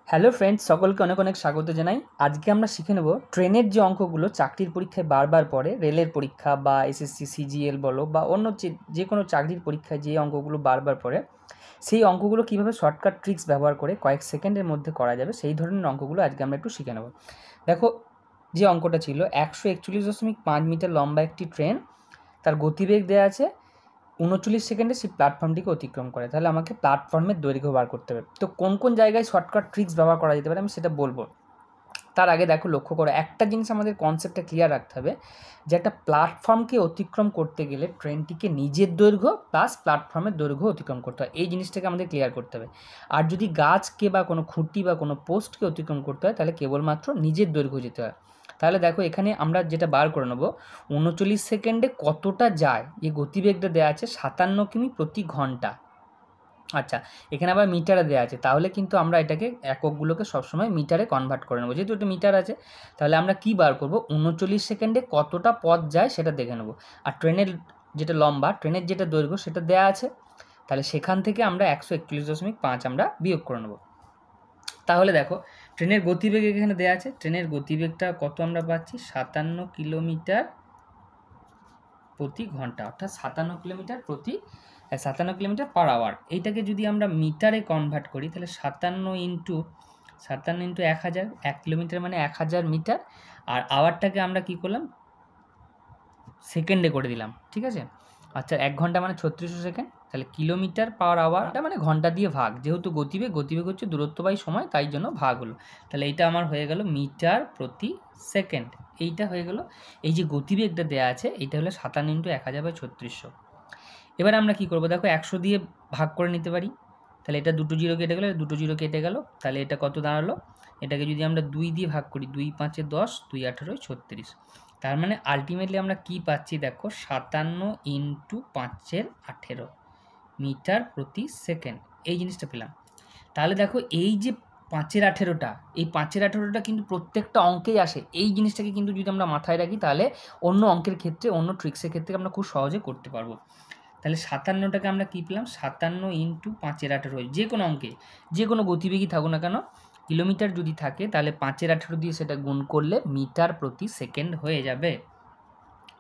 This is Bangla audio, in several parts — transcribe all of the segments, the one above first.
হ্যালো ফ্রেন্ডস, সকলকে অনেক অনেক স্বাগত জানাই। আজকে আমরা শিখে নেব ট্রেনের যে অঙ্কগুলো চাকরির পরীক্ষায় বারবার পড়ে, রেলের পরীক্ষা বা এসএসসি সিজিএল বলো বা অন্য যে কোনো চাকরির পরীক্ষায় যে অঙ্কগুলো বারবার পড়ে, সেই অঙ্কগুলো কীভাবে শর্টকাট ট্রিক্স ব্যবহার করে কয়েক সেকেন্ডের মধ্যে করা যাবে, সেই ধরনের অঙ্কগুলো আজকে আমরা একটু শিখে নেব। দেখো, যে অঙ্কটা ছিল 141.5 মিটার লম্বা একটি ট্রেন, তার গতিবেগ দেওয়া আছে 39 সেকেন্ডে সেই প্ল্যাটফর্মটিকে অতিক্রম করে। তাহলে আমাকে প্ল্যাটফর্মের দৈর্ঘ্য বার করতে হবে। তো কোন কোন জায়গায় শর্টকাট ট্রিক্স ব্যবহার করা যেতে পারে আমি সেটা বলবো। তার আগে দেখো, লক্ষ্য করো, একটা জিনিস আমাদের কনসেপ্টটা ক্লিয়ার রাখতে হবে যে একটা প্ল্যাটফর্মকে অতিক্রম করতে গেলে ট্রেনটিকে নিজের দৈর্ঘ্য প্লাস প্ল্যাটফর্মের দৈর্ঘ্য অতিক্রম করতে হয়। এই জিনিসটাকে আমাদের ক্লিয়ার করতে হবে। আর যদি গাছকে বা কোনো খুঁটি বা কোনো পোস্টকে অতিক্রম করতে হয় তাহলে কেবলমাত্র নিজের দৈর্ঘ্য যেতে হয়। তাহলে দেখো, এখানে আমরা যেটা বার করে নেবো, 39 সেকেন্ডে কতটা যায়, এই গতিবেগটা দেওয়া আছে 57 কিমি প্রতি ঘন্টা। আচ্ছা, এখানে আবার মিটারে দেওয়া আছে, তাহলে কিন্তু আমরা এটাকে এককগুলোকে সবসময় মিটারে কনভার্ট করে নেবো। যেহেতু এটা মিটার আছে, তাহলে আমরা কি বার করব, 39 সেকেন্ডে কতটা পথ যায় সেটা দেখে নেব। আর ট্রেনের যেটা লম্বা, ট্রেনের যেটা দৈর্ঘ্য সেটা দেওয়া আছে, তাহলে সেখান থেকে আমরা 141.5 আমরা বিয়োগ করে নেব। তাহলে দেখো, ট্রেনের গতিবেগ এখানে দেওয়া আছে, ট্রেনের গতিবেগটা কত আমরা পাচ্ছি, 57 কিলোমিটার প্রতি ঘন্টা, অর্থাৎ 57 কিলোমিটার পার আওয়ার। এইটাকে যদি আমরা মিটারে কনভার্ট করি তাহলে 57 ইন্টু 1000, 1 কিলোমিটার মানে 1000 মিটার। আর আওয়ারটাকে আমরা কি করলাম, সেকেন্ডে করে দিলাম, ঠিক আছে। আচ্ছা, 1 ঘন্টা মানে 3600 সেকেন্ড, তাহলে কিলোমিটার পার আওয়ারটা মানে ঘন্টা দিয়ে ভাগ, যেহেতু গতিবেগ হচ্ছে দূরত্ব বাই সময়, তাই জন্য ভাগ হলো। তাহলে এইটা আমার হয়ে গেল মিটার প্রতি সেকেন্ড। এইটা হয়ে গেল, এই যে গতিবেগটা দেওয়া আছে এইটা হলো 57 ইন্টু 1000/3600। এবার আমরা কি করব, দেখো 100 দিয়ে ভাগ করে নিতে পারি, তাহলে এটা দুটো জিরো কেটে গেল, দুটো জিরো কেটে গেল, তাহলে এটা কত দাঁড়ালো, এটাকে যদি আমরা 2 দিয়ে ভাগ করি, 2 5 10, 2 18 36। তার মানে আলটিমেটলি আমরা কি পাচ্ছি, দেখো 57 ইন্টু 5/18 মিটার প্রতি সেকেন্ড, এই জিনিসটা পেলাম। তাহলে দেখো, এই যে 5/18টা, এই 5/18টা কিন্তু প্রত্যেকটা অঙ্কেই আসে। এই জিনিসটাকে কিন্তু যদি আমরা মাথায় রাখি তাহলে অন্য অঙ্কের ক্ষেত্রে, অন্য ট্রিক্সের ক্ষেত্রে আমরা খুব সহজে করতে পারবো। তাহলে 57টাকে আমরা কী পেলাম, 57 ইন্টু 5/18, যে কোনো অঙ্কে যে কোনো গতিবেগই থাকুক না কেন, কিলোমিটার যদি থাকে তাহলে 5/18 দিয়ে সেটা গুণ করলে মিটার প্রতি সেকেন্ড হয়ে যাবে।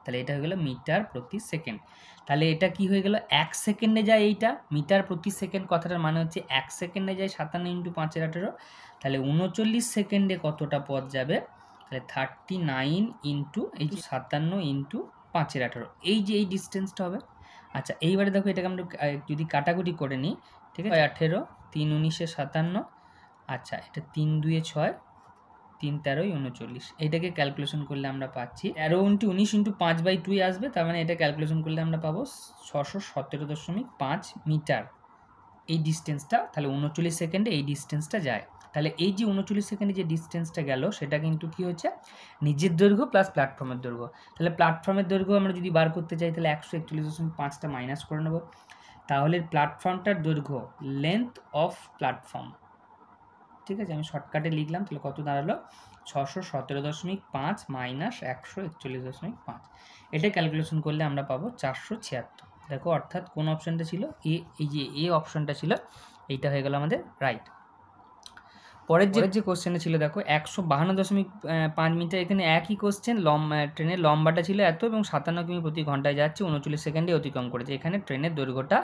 তাহলে এটা হয়ে গেল মিটার প্রতি সেকেন্ড। তাহলে এটা কি হয়ে গেল, 1 সেকেন্ডে যায় এইটা, মিটার প্রতি সেকেন্ড কথাটার মানে হচ্ছে 1 সেকেন্ডে যায় 57 ইন্টু 5/18। তাহলে 39 সেকেন্ডে কতটা পথ যাবে, তাহলে 39 ইন্টু এই যে 57 ইন্টু 5/18, এই যে এই ডিস্টেন্সটা হবে। আচ্ছা, এইবারে দেখো, এটাকে আমরা যদি কাটাকুটি করে নিই, ঠিক আছে, 18, 3 19 57, আচ্ছা এটা 3 2 6, 3 13 39, এইটাকে ক্যালকুলেশন করলে আমরা পাচ্ছি 13 ইন্টু 19 ইন্টু 5/2 আসবে, তার মানে এটা ক্যালকুলেশন করলে আমরা পাবো 617.5 মিটার এই ডিস্টেন্সটা। তাহলে 39 সেকেন্ডে এই ডিস্টেন্সটা যায়। তাহলে এই যে 39 সেকেন্ডে যে ডিস্টেন্সটা গেল সেটা কিন্তু কি হচ্ছে, নিজের দৈর্ঘ্য প্লাস প্ল্যাটফর্মের দৈর্ঘ্য। তাহলে প্ল্যাটফর্মের দৈর্ঘ্য আমরা যদি বার করতে চাই তাহলে 141.5টা মাইনাস করে নেব। তাহলে প্ল্যাটফর্মটার দৈর্ঘ্য, লেন্থ অফ প্ল্যাটফর্ম, ঠিক আছে, আমি শর্টকাটে লিখলাম, তাহলে কত দাঁড়ালো, 617.5 মাইনাস 141.5। এটা ক্যালকুলেশন করলে আমরা পাবো 476। দেখো, অর্থাৎ কোন অপশানটা ছিল, এই যে এ অপশানটা ছিল, এইটা হয়ে গেল আমাদের রাইট। পরের যে কোশ্চেনে ছিল, দেখো 152.5 মিটার, এখানে একই কোশ্চেন, ট্রেনের লম্বাটা ছিল এত এবং 57 কিমি প্রতি ঘন্টায় যাচ্ছে, 39 সেকেন্ডে অতিক্রম করেছে। এখানে ট্রেনের দৈর্ঘ্যটা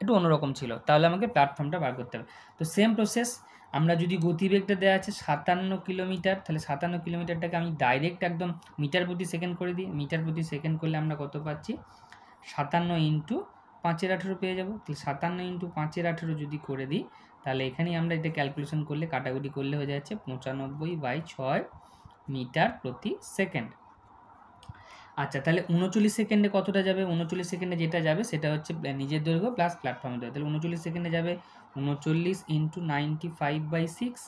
একটু অন্যরকম ছিল, তাহলে আমাকে প্ল্যাটফর্মটা বার করতে হবে। তো সেম প্রসেস, আমরা যদি গতিবেগটা দেওয়া আছে 57 কিলোমিটার, তাহলে 57 কিলোমিটারটাকে আমি ডাইরেক্ট একদম মিটার প্রতি সেকেন্ড করে দিই। মিটার প্রতি সেকেন্ড করলে আমরা কত পাচ্ছি, 57 ইন্টু 5/18 পেয়ে যাবো। তাহলে 57 ইন্টু 5/18 যদি করে দিই, তাহলে এখানেই আমরা এটা ক্যালকুলেশন করলে, কাটাকুটি করলে হয়ে যাচ্ছে 95/6 মিটার প্রতি সেকেন্ড। আচ্ছা, তাহলে 39 সেকেন্ডে কতটা যাবে, 39 সেকেন্ডে যেটা যাবে সেটা হচ্ছে নিজের দৈর্ঘ্য প্লাস প্ল্যাটফর্মের দৈর্ঘ্য। তাহলে 39 সেকেন্ডে যাবে 39 ইন্টু 95/6,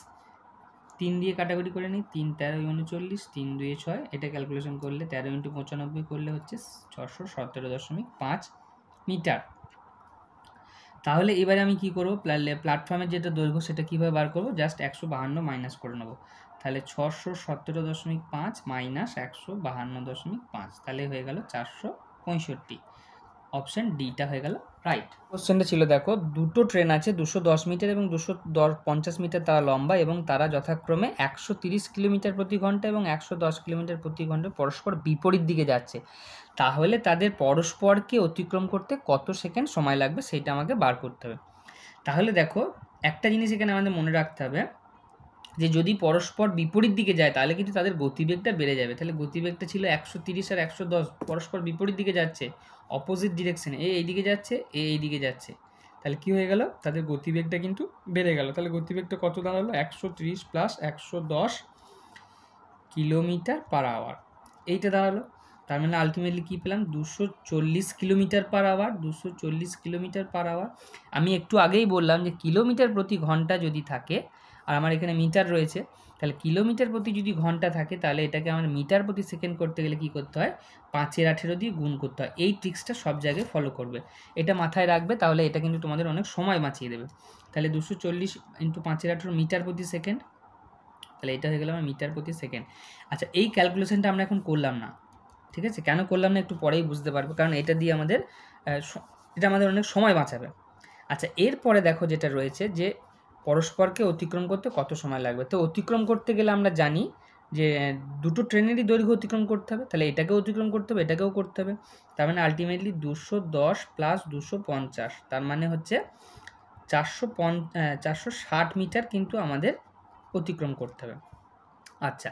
3 দিয়ে কাটাকুটি করে নিই, 3 13 39, 3 2 6, এটা ক্যালকুলেশন করলে 13 ইন্টু 95 করলে হচ্ছে 617.5 মিটার। তাহলে এবারে আমি কি করব, প্ল্যাটফর্মের যেটা দৈর্ঘ্য সেটা কীভাবে বার করব, জাস্ট 152 মাইনাস করে নেব। তাহলে 617.5 মাইনাস 152.5, তাহলে হয়ে গেল 465। অপশান ডিটা হয়ে গেল রাইট। কোশ্চেনটা ছিল দেখো, দুটো ট্রেন আছে 210 মিটার এবং 250 মিটার তারা লম্বা এবং তারা যথাক্রমে 130 কিলোমিটার প্রতি ঘন্টা এবং 110 কিলোমিটার প্রতি ঘন্টা পরস্পর বিপরীত দিকে যাচ্ছে, তাহলে তাদের পরস্পরকে অতিক্রম করতে কত সেকেন্ড সময় লাগবে সেটা আমাকে বার করতে হবে। তাহলে দেখো একটা জিনিস এখানে আমাদের মনে রাখতে হবে যে যদি পরস্পর বিপরীত দিকে যায় তাহলে কিন্তু তাদের গতিবেগটা বেড়ে যাবে। তাহলে গতিবেগটা ছিল 130 আর 110, পরস্পর বিপরীত দিকে যাচ্ছে, অপোজিট ডিরেকশনে, এ এইদিকে যাচ্ছে, এ এইদিকে যাচ্ছে, তাহলে কি হয়ে গেল, তাদের গতিবেগটা কিন্তু বেড়ে গেল। তাহলে গতিবেগটা কত দাঁড়ালো, 130 প্লাস 110 কিলোমিটার পার আওয়ার, এইটা দাঁড়ালো। তার মানে আলটিমেটলি কী পেলাম, 240 kilometre per hour, 240 kilometre per hour. আমি একটু আগেই বললাম যে কিলোমিটার প্রতি ঘন্টা যদি থাকে, আর আমার এখানে মিটার রয়েছে, তাহলে কিলোমিটার প্রতি যদি ঘন্টা থাকে তাহলে এটাকে আমার মিটার প্রতি সেকেন্ড করতে গেলে কী করতে হয়, 5-18 দিয়ে গুণ করতে হয়। এই ট্রিক্সটা সব জায়গায় ফলো করবে, এটা মাথায় রাখবে, তাহলে এটা কিন্তু তোমাদের অনেক সময় বাঁচিয়ে দেবে। তাহলে 240 ইন্টু 5-18 মিটার প্রতি সেকেন্ড, তাহলে এটা হয়ে গেল আমার মিটার প্রতি সেকেন্ড। আচ্ছা, এই ক্যালকুলেশনটা আমরা এখন করলাম না, ঠিক আছে? কেন করলাম না একটু পরেই বুঝতে পারবো, কারণ এটা দিয়ে এটা আমাদের অনেক সময় বাঁচাবে। আচ্ছা, এরপরে দেখো যেটা রয়েছে যে পরস্পরকে অতিক্রম করতে কত সময় লাগবে। তো অতিক্রম করতে গেলে আমরা জানি যে দুটো ট্রেনেরই দৈর্ঘ্য অতিক্রম করতে হবে, তাহলে এটাকেও অতিক্রম করতে হবে, এটাকেও করতে হবে। তার মানে আলটিমেটলি 210 প্লাস 250, তার মানে হচ্ছে 460 মিটার কিন্তু আমাদের অতিক্রম করতে হবে। আচ্ছা,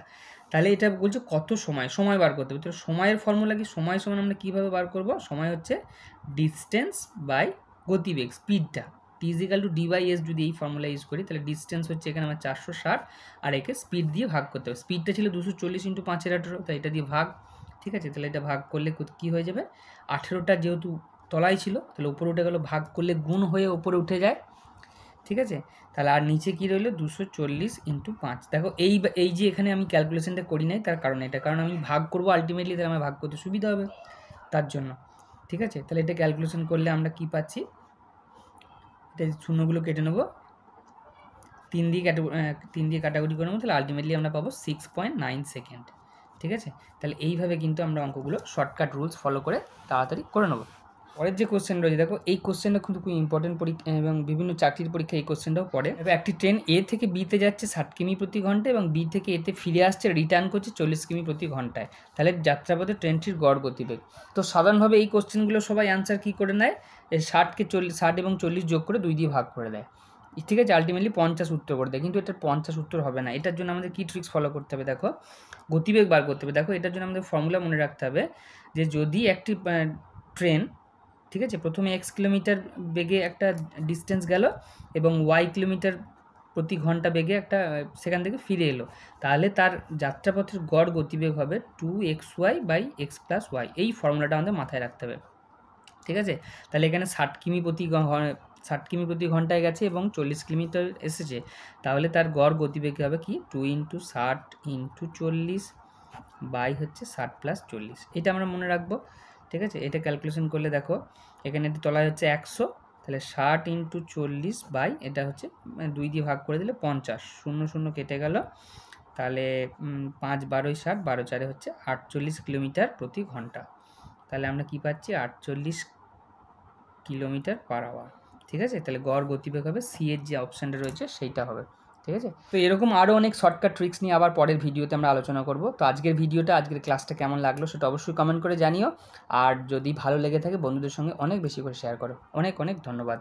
তাহলে এটা বলছে কত সময় বার করতে হবে। তো সময়ের ফর্মুলা কি, সময় সমান আমরা কীভাবে বার করব, সময় হচ্ছে ডিস্টেন্স বাই গতিবেগ, স্পিডটা, T=D/S যদি এই ফর্মুলা ইউজ করি, তাহলে ডিস্টেন্স হচ্ছে এখানে আমার 460 আর একে স্পিড দিয়ে ভাগ করতে হবে। স্পিডটা ছিল 240 ইন্টু 5/18, তাই এটা দিয়ে ভাগ, ঠিক আছে? তাহলে এটা ভাগ করলে কী হয়ে যাবে, 18টা যেহেতু তলায় ছিল তাহলে উপরে উঠে গেল, ভাগ করলে গুণ হয়ে উপরে উঠে যায়, ঠিক আছে? তাহলে আর নিচে কী রইলো, 240 ইন্টু 5। দেখো এই যে এখানে আমি ক্যালকুলেশনটা করি নাই, তার কারণ এটা, কারণ আমি ভাগ করবো আলটিমেটলি, তাহলে আমার ভাগ করতে সুবিধা হবে তার জন্য, ঠিক আছে? তাহলে এটা ক্যালকুলেশন করলে আমরা কি পাচ্ছি, এটা শূন্যগুলো কেটে নেবো, 3 দিয়ে কাটাকুটি করে নেবো, তাহলে আলটিমেটলি আমরা পাবো 6.9 সেকেন্ড, ঠিক আছে? তাহলে এইভাবে কিন্তু আমরা অঙ্কগুলো শর্টকাট রুলস ফলো করে তাড়াতাড়ি করে নেবো। পরের যে কোশ্চেন রয়েছে দেখো, এই কোশ্চেনটা কিন্তু খুব ইম্পর্টেন্ট পরীক্ষা এবং বিভিন্ন চাকরির পরীক্ষায় এই কোশ্চেনটাও পড়ে। এবার একটি ট্রেন এ থেকে বিতে যাচ্ছে 60 কিমি প্রতি ঘন্টা এবং বি থেকে এতে ফিরে আসছে, রিটার্ন করছে 40 কিমি প্রতি ঘন্টায়, তাহলে যাত্রাপথে ট্রেনটির গড় গতিবেগ। তো সাধারণভাবে এই কোশ্চেনগুলো সবাই অ্যান্সার কী করে নেয়, 60 এবং 40 যোগ করে 2 দিয়ে ভাগ করে দেয়, ঠিক আছে? আলটিমেটলি 50 উত্তর করে দেয়, কিন্তু এটার 50 উত্তর হবে না। এটার জন্য আমাদের কী ট্রিক্স ফলো করতে হবে, দেখো গতিবেগ বার করতে হবে। দেখো এটার জন্য আমাদের ফর্মুলা মনে রাখতে হবে যে যদি একটি ট্রেন, ঠিক আছে, প্রথমে x কিলোমিটার বেগে একটা ডিস্টেন্স গেল এবং y কিলোমিটার প্রতি ঘন্টা বেগে একটা সেখান থেকে ফিরে এলো, তাহলে তার যাত্রাপথের গড় গতিবেগ হবে 2xy/x + y। এই ফর্মুলাটা আমাদের মাথায় রাখতে হবে, ঠিক আছে? তাহলে এখানে 60 কিমি প্রতি ঘন্টায় গেছে এবং 40 কিলোমিটার এসেছে, তাহলে তার গড় গতিবেগ হবে কি, 2 × 60 × 40 বাই হচ্ছে 60 + 40, এটা আমরা মনে রাখবো, ঠিক আছে? এটা ক্যালকুলেশন করলে দেখো এখানে এটি তলায় হচ্ছে 100, তাহলে 60 × 40 বাই এটা হচ্ছে 2 দিয়ে ভাগ করে দিলে 50, 0 কেটে গেল, তাহলে 5 12 60, 12 4 হচ্ছে 48 কিলোমিটার প্রতি ঘন্টা। তাহলে আমরা কি পাচ্ছি, 48 কিলোমিটার পার আওয়ার, ঠিক আছে? তাহলে গড় গতিবেগ হবে, সি এর যে অপশানটা রয়েছে সেইটা হবে, ঠিক আছে? তো এরকম আরও অনেক শর্টকাট ট্রিক্স নিয়ে আবার পরের ভিডিওতে আমরা আলোচনা করব। তো আজকের ক্লাসটা কেমন লাগলো সেটা অবশ্যই কমেন্ট করে জানিও, আর যদি ভালো লেগে থাকে বন্ধুদের সঙ্গে অনেক বেশি করে শেয়ার করো। অনেক অনেক ধন্যবাদ।